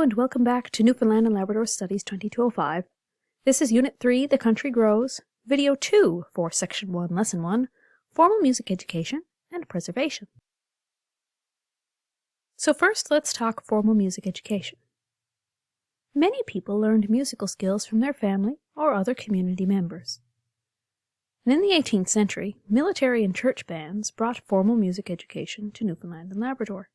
and welcome back to Newfoundland and Labrador Studies 2205. This is Unit 3, The Country Grows, Video 2 for Section 1, Lesson 1, Formal Music Education and Preservation. So first, let's talk formal music education. Many people learned musical skills from their family or other community members. And in the 18th century, military and church bands brought formal music education to Newfoundland and Labrador.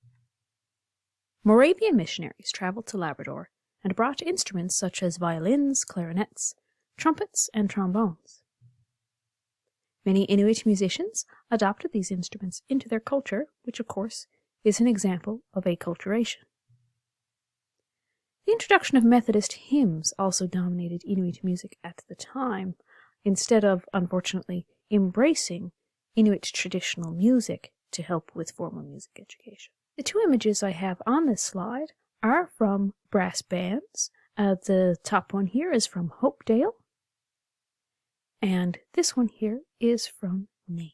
Moravian missionaries traveled to Labrador and brought instruments such as violins, clarinets, trumpets, and trombones. Many Inuit musicians adopted these instruments into their culture, which of course is an example of acculturation. The introduction of Methodist hymns also dominated Inuit music at the time, instead of, unfortunately, embracing Inuit traditional music to help with formal music education. The two images I have on this slide are from brass bands. The top one here is from Hopedale, and this one here is from Nain.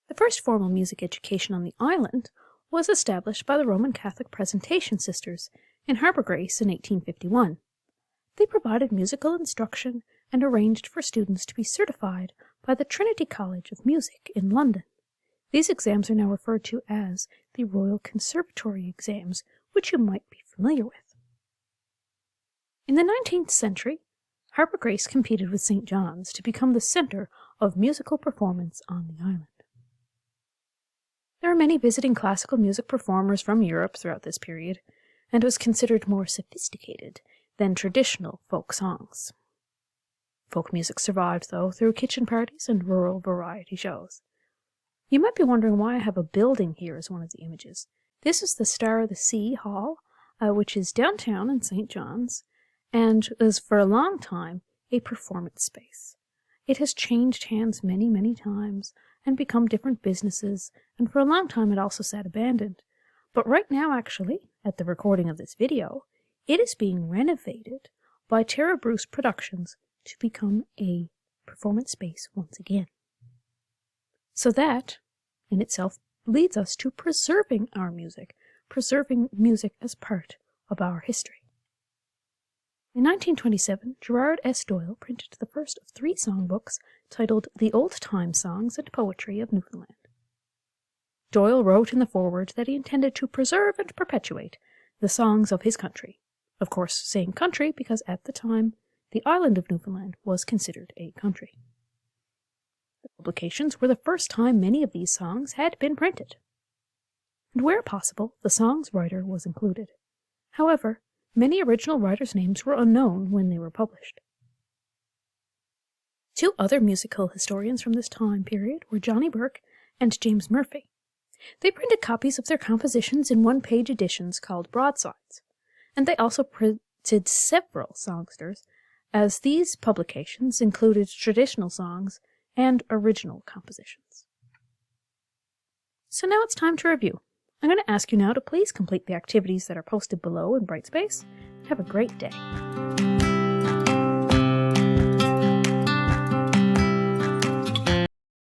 The first formal music education on the island was established by the Roman Catholic Presentation Sisters in Harbour Grace in 1851. They provided musical instruction and arranged for students to be certified by the Trinity College of Music in London. These exams are now referred to as the Royal Conservatory exams, which you might be familiar with. In the 19th century, Harbour Grace competed with St. John's to become the centre of musical performance on the island. There are many visiting classical music performers from Europe throughout this period, and was considered more sophisticated than traditional folk songs. Folk music survived, though, through kitchen parties and rural variety shows. You might be wondering why I have a building here as one of the images. This is the Star of the Sea Hall, which is downtown in St. John's, and is for a long time a performance space. It has changed hands many, many times and become different businesses, and for a long time it also sat abandoned. But right now, actually, at the recording of this video, it is being renovated by Tara Bruce Productions to become a performance space once again. So that, in itself, leads us to preserving our music, preserving music as part of our history. In 1927, Gerard S. Doyle printed the first of 3 songbooks titled The Old Time Songs and Poetry of Newfoundland. Doyle wrote in the foreword that he intended to preserve and perpetuate the songs of his country. Of course, saying country because at the time, the island of Newfoundland was considered a country. The publications were the first time many of these songs had been printed. And where possible, the song's writer was included. However, many original writers' names were unknown when they were published. 2 other musical historians from this time period were Johnny Burke and James Murphy. They printed copies of their compositions in one-page editions called broadsides, and they also printed several songsters, as these publications included traditional songs and original compositions. So now it's time to review. I'm going to ask you now to please complete the activities that are posted below in Brightspace. Have a great day.